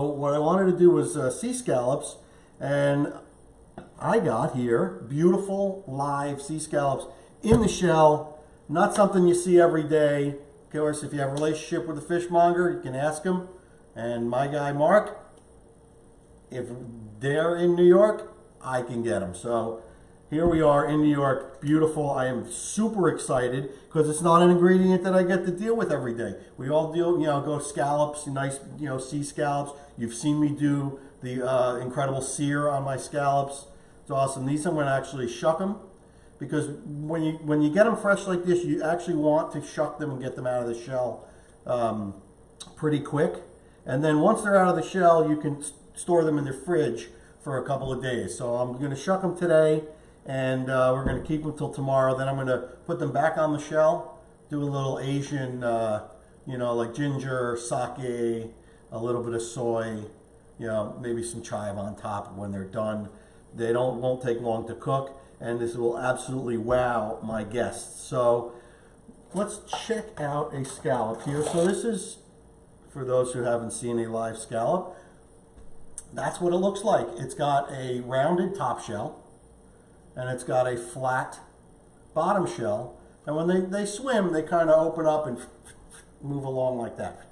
What I wanted to do was sea scallops, and I got here beautiful live sea scallops in the shell. Not something you see every day. Of course, if you have a relationship with a fishmonger, you can ask him. And my guy Mark, if they're in New York, I can get them. So here we are in New York, beautiful. I am super excited because it's not an ingredient that I get to deal with every day. We all deal, go scallops, nice, sea scallops. You've seen me do the incredible sear on my scallops. It's awesome. These I'm going to actually shuck them because when you get them fresh like this, you actually want to shuck them and get them out of the shell pretty quick. And then once they're out of the shell, you can store them in the fridge for a couple of days. So I'm going to shuck them today. And we're going to keep them till tomorrow. Then I'm going to put them back on the shell, do a little Asian, like ginger, sake, a little bit of soy, maybe some chive on top when they're done. They won't take long to cook, and this will absolutely wow my guests. So let's check out a scallop here. So this is, for those who haven't seen a live scallop, that's what it looks like. It's got a rounded top shell. And it's got a flat bottom shell. And when they swim, they kind of open up and move along like that.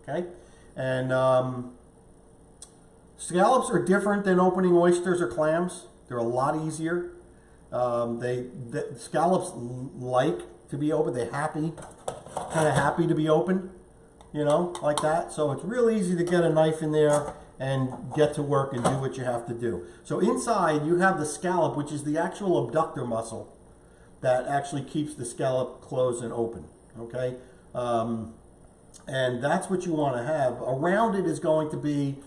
Okay? And scallops are different than opening oysters or clams. They're a lot easier. The scallops like to be open. They're kind of happy to be open, like that. So it's real easy to get a knife in there and get to work and do what you have to do. So inside you have the scallop, which is the actual abductor muscle that actually keeps the scallop closed and open, okay? And that's what you want to have. Around it is going to be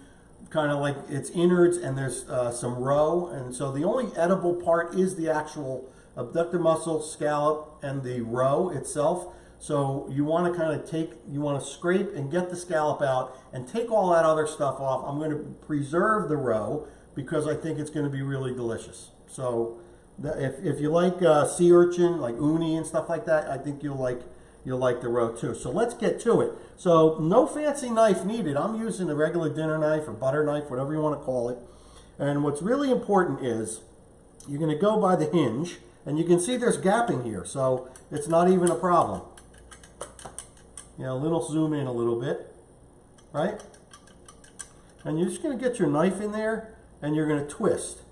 kind of like its innards, and there's some roe, and so the only edible part is the actual abductor muscle, scallop, and the roe itself. So you want to kind of scrape and get the scallop out and take all that other stuff off. I'm going to preserve the roe because I think it's going to be really delicious. So if you like sea urchin, like uni and stuff like that, I think you'll like the roe too. So let's get to it. So no fancy knife needed. I'm using a regular dinner knife or butter knife, whatever you want to call it. And what's really important is you're going to go by the hinge, and you can see there's gapping here, so it's not even a problem. A little zoom in a little bit, right? And you're just going to get your knife in there, and you're going to twist.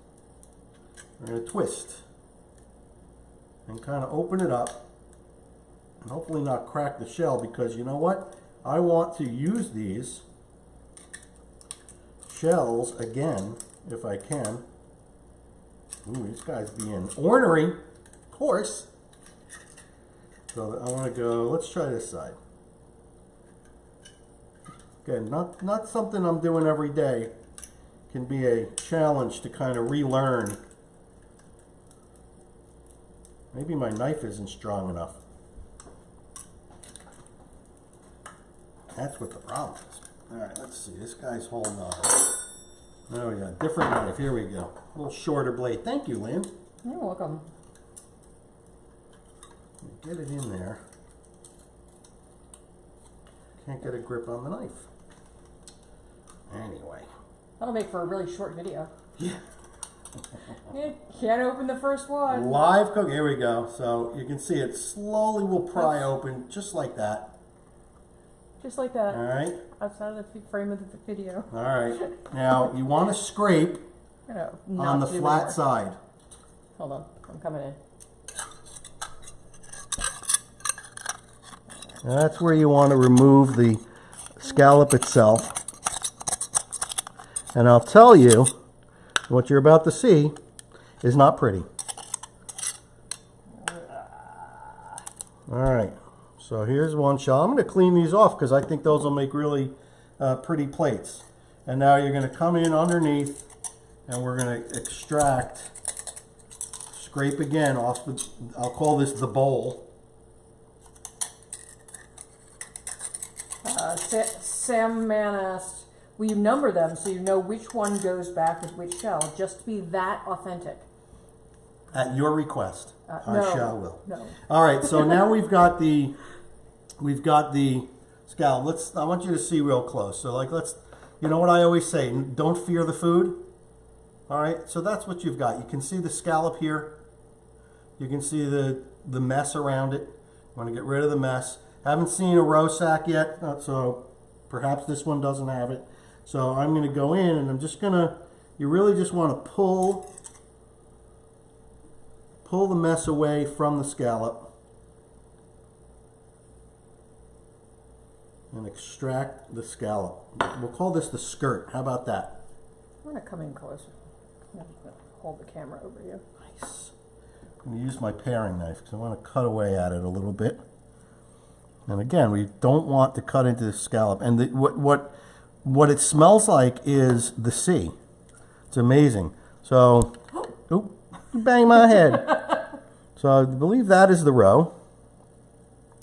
You're going to twist and kind of open it up, and hopefully not crack the shell, because you know what? I want to use these shells again, if I can. Ooh, this guy's being ornery, of course. So I want to go, let's try this side. Again, not something I'm doing every day. Can be a challenge to kind of relearn. Maybe my knife isn't strong enough. That's what the problem is. All right, let's see. This guy's holding on. There we go. Different knife. Here we go. A little shorter blade. Thank you, Lynn. You're welcome. Get it in there. Can't get a grip on the knife. Anyway. That'll make for a really short video. Yeah. You can't open the first one. Live cook. Here we go. So you can see it slowly will pry open, just like that. Just like that. All right. Outside of the frame of the video. All right. Now you want to scrape on the flat side. Hold on. I'm coming in. That's where you want to remove the scallop itself. And I'll tell you, what you're about to see is not pretty. All right, so here's one shell. I'm going to clean these off because I think those will make really pretty plates. And now you're going to come in underneath, and we're going to extract, scrape again off the, I'll call this the bowl. Sam Mann asked, will you number them so you know which one goes back with which shell, just to be that authentic? At your request, I shall. No. All right, so now we've got the scallop. I want you to see real close. So let's you know what I always say, don't fear the food. All right, so that's what you've got. You can see the scallop here. You can see the mess around it. You want to get rid of the mess. Haven't seen a roe sack yet, so perhaps this one doesn't have it. So I'm going to go in and I'm just going to, you really just want to pull the mess away from the scallop and extract the scallop. We'll call this the skirt. How about that? I'm going to come in closer. I'm going to hold the camera over you. Nice. I'm going to use my paring knife because I want to cut away at it a little bit. And again, we don't want to cut into the scallop. And what it smells like is the sea. It's amazing. So, oop, bang my head. So I believe that is the roe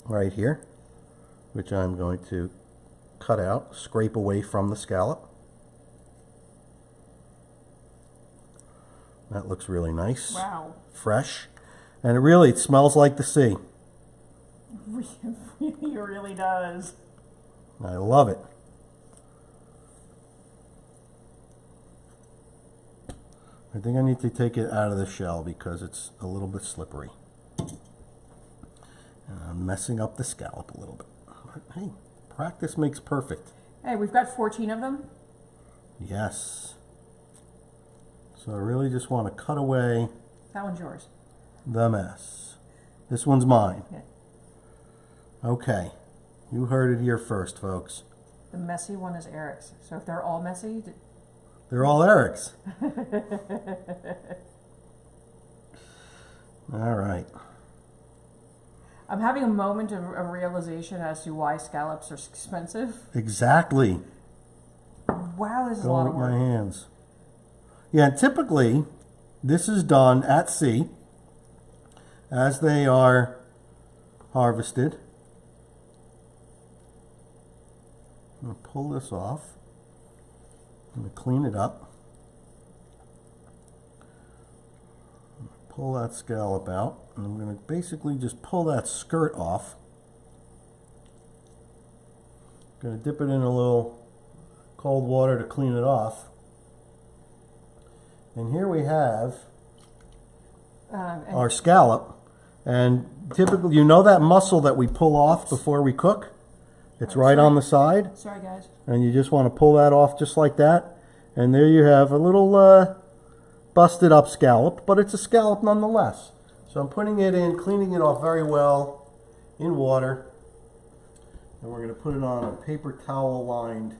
right here, which I'm going to cut out, scrape away from the scallop. That looks really nice. Wow. Fresh. And it smells like the sea. It really does. I love it. I think I need to take it out of the shell because it's a little bit slippery. And I'm messing up the scallop a little bit. But hey, practice makes perfect. Hey, we've got 14 of them. Yes. So I really just want to cut away That one's yours. the mess. This one's mine. Yeah. Okay. You heard it here first, folks. The messy one is Eric's. So if they're all messy, They're all Eric's. All right. I'm having a moment of realization as to why scallops are expensive. Exactly. Wow, this is a Going lot with of my work. hands. Yeah, typically this is done at sea as they are harvested. I'm going to pull this off. I'm going to clean it up. Pull that scallop out. And I'm going to basically just pull that skirt off. I'm going to dip it in a little cold water to clean it off. And here we have our scallop. And typically, you know that muscle that we pull off before we cook? It's right on the side. Sorry, guys. And you just want to pull that off just like that. And there you have a little busted up scallop, but it's a scallop nonetheless. So I'm putting it in, cleaning it off very well in water. And we're going to put it on a paper towel lined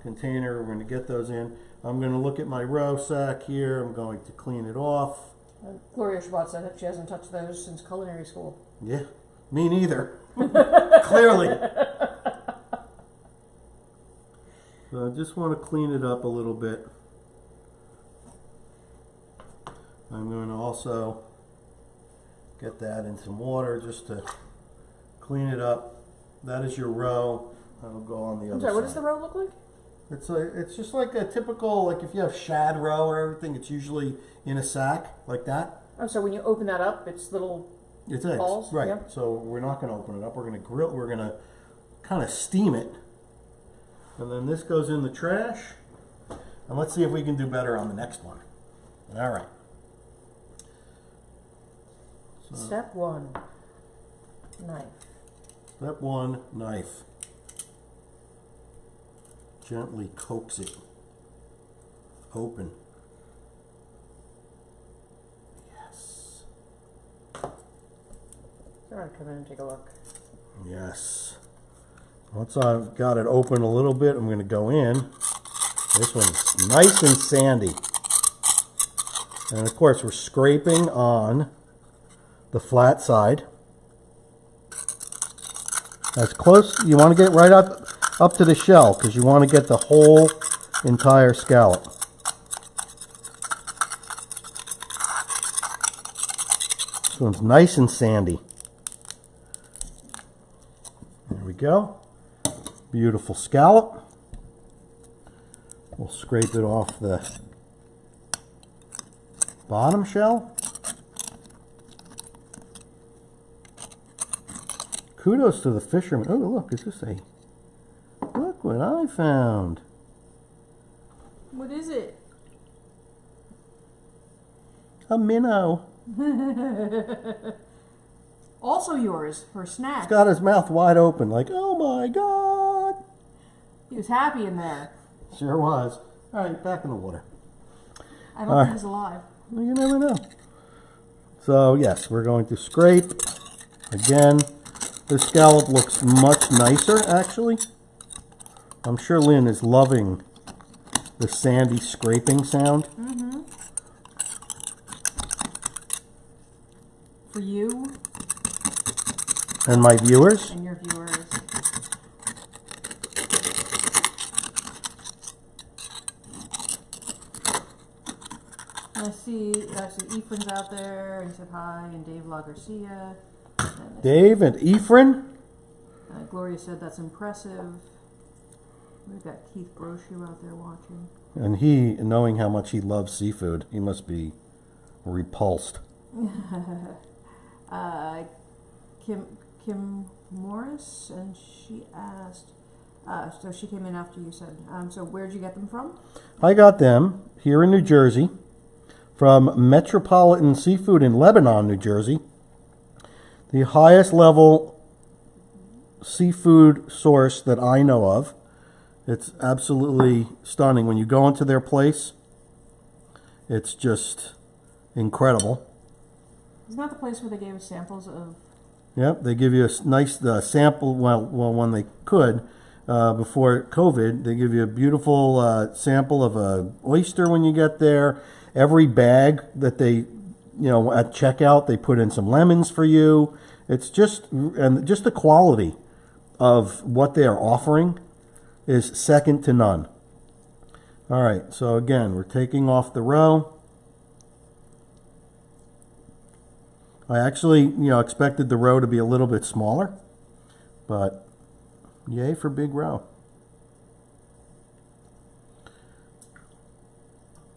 container. We're going to get those in. I'm going to look at my roe sack here. I'm going to clean it off. Gloria Schwartz said that she hasn't touched those since culinary school. Yeah, me neither. Clearly. So I just want to clean it up a little bit. I'm going to also get that in some water just to clean it up. That is your roe. That'll go on the other I'm sorry, side. what does the roe look like? It's just like a typical, like if you have shad roe or everything, it's usually in a sack like that. Oh, so when you open that up, it's little It's eggs, balls? right? Yeah. So we're not going to open it up. We're going to grill. We're going to kind of steam it, and then this goes in the trash. And let's see if we can do better on the next one. All right. So, Step 1, knife. step 1, knife. Gently coax it open. Yes. Sorry, come in and take a look. Yes. Once I've got it open a little bit, I'm going to go in. This one's nice and sandy. And of course, we're scraping on the flat side. As close, you want to get right up to the shell because you want to get the whole entire scallop. This one's nice and sandy. There we go. Beautiful scallop. We'll scrape it off the bottom shell. Kudos to the fisherman. Oh, look, is this a... Look what I found. What is it? A minnow. Also yours for a snack. He's got his mouth wide open, like, oh my god. He was happy in there. Sure was. All right, back in the water. I don't think he's alive. Well, you never know. So, yes, we're going to scrape. Again, the scallop looks much nicer, actually. I'm sure Lynn is loving the sandy scraping sound. Mm-hmm. For you. And my viewers. And your viewers. I see Ephraim's out there. He said hi, and Dave La Garcia. Dave and Ephraim. Gloria said that's impressive. We've got Keith Brochu out there watching. And he, knowing how much he loves seafood, he must be repulsed. Kim Morris, and she asked, so she came in after you said, so where'd you get them from? I got them here in New Jersey from Metropolitan Seafood in Lebanon, New Jersey. The highest level seafood source that I know of. It's absolutely stunning. When you go into their place, it's just incredible. Isn't that the place where they gave us samples of? Yep, they give you a nice sample, well, when they could, before COVID, they give you a beautiful sample of a oyster when you get there. Every bag that they, at checkout, they put in some lemons for you. It's just the quality of what they are offering is second to none. All right, so again, we're taking off the roe. I actually, expected the roe to be a little bit smaller, but yay for big roe.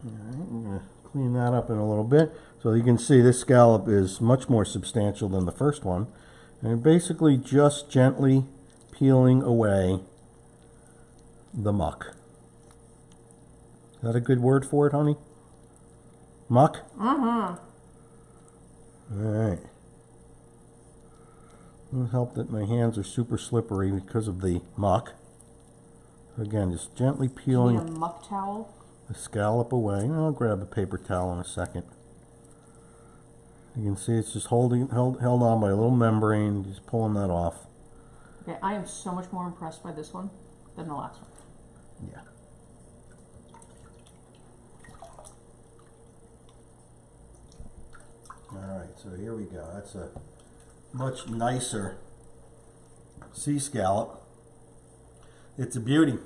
All right, I'm going to clean that up in a little bit. So you can see this scallop is much more substantial than the first one. And you're basically just gently peeling away the muck. Is that a good word for it, honey? Muck? Uh-huh. All right. It'll help that my hands are super slippery because of the muck. Again, just gently peeling a muck towel? the scallop away. I'll grab a paper towel in a second. You can see it's just held on by a little membrane. Just pulling that off. Okay, I am so much more impressed by this one than the last one. Yeah. All right, so here we go. That's a much nicer sea scallop. It's a beauty.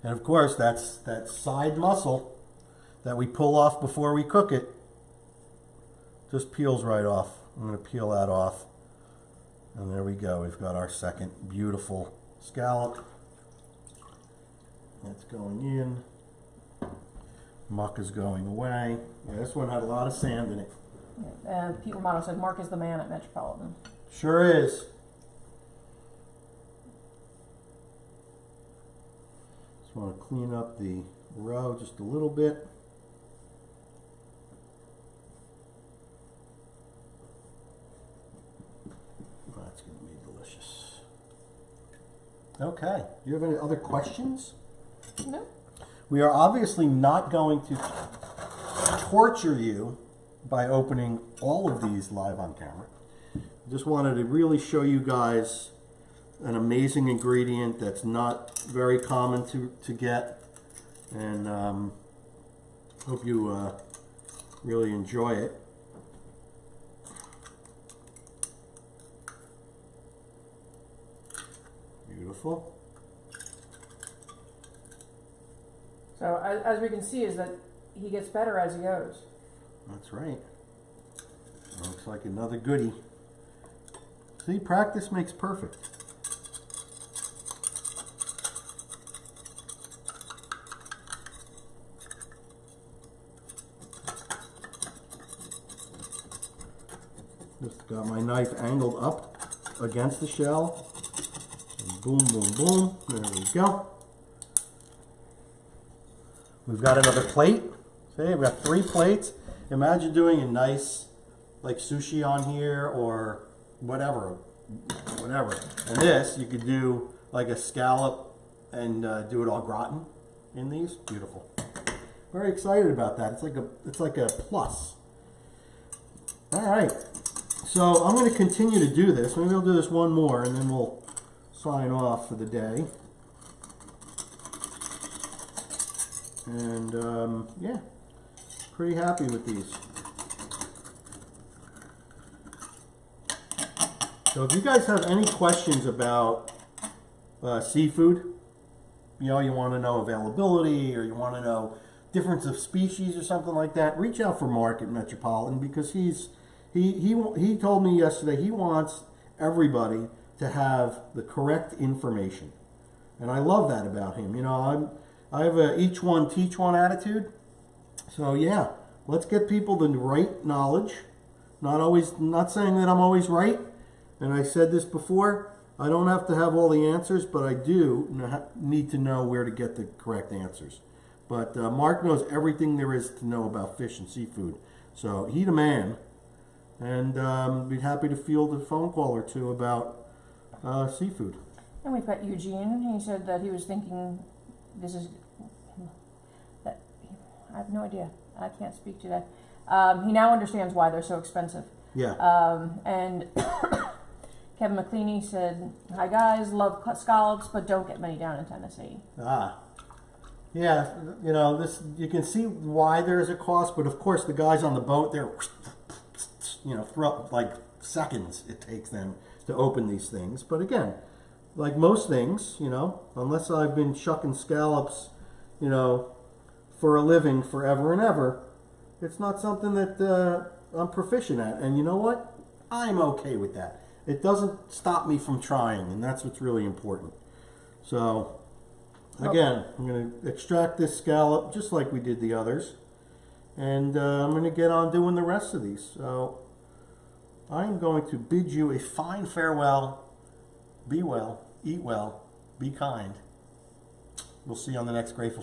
And of course, that's that side muscle that we pull off before we cook it. Just peels right off. I'm going to peel that off. And there we go. We've got our second beautiful scallop. That's going in. Muck is going away. Yeah, this one had a lot of sand in it. And Pete Romano said Mark is the man at Metropolitan. Sure is. Just want to clean up the roe just a little bit. That's going to be delicious. Okay. Do you have any other questions? No. We are obviously not going to torture you by opening all of these live on camera. Just wanted to really show you guys an amazing ingredient that's not very common to get, and hope you really enjoy it. Beautiful. So as we can see is that he gets better as he goes. That's right. Looks like another goodie. See, practice makes perfect. Just got my knife angled up against the shell. And boom, boom, boom. There we go. We've got another plate. See, we've got 3 plates. Imagine doing a nice, like sushi on here or whatever. And this, you could do like a scallop and do it all gratin in these. Beautiful. Very excited about that. It's like a plus. All right. So I'm going to continue to do this. Maybe I'll do this one more and then we'll sign off for the day. And yeah, pretty happy with these. So if you guys have any questions about seafood, you know, you want to know availability or you want to know difference of species or something like that, reach out for Mark at Metropolitan, because he told me yesterday he wants everybody to have the correct information. And I love that about him. You know, I have a each one teach one attitude. So yeah, let's get people the right knowledge. Not saying that I'm always right. And I said this before, I don't have to have all the answers, but I do need to know where to get the correct answers. But Mark knows everything there is to know about fish and seafood. So he's a man. And be happy to field a phone call or two about seafood. And we've got Eugene. He said that he was thinking that I have no idea. I can't speak to that. He now understands why they're so expensive. Yeah. And Kevin McLeany said, "Hi guys, love scallops, but don't get many down in Tennessee." Yeah, you know, this, you can see why there's a cost, but of course the guys on the boat, they're, you know, like seconds it takes them to open these things. But again, like most things, you know, unless I've been shucking scallops, you know, for a living forever and ever, it's not something that I'm proficient at. And you know what? I'm okay with that. It doesn't stop me from trying, and that's what's really important. So, again, I'm going to extract this scallop just like we did the others, and I'm going to get on doing the rest of these. So, I'm going to bid you a fine farewell. Be well, eat well, be kind. We'll see you on the next Grateful Chef.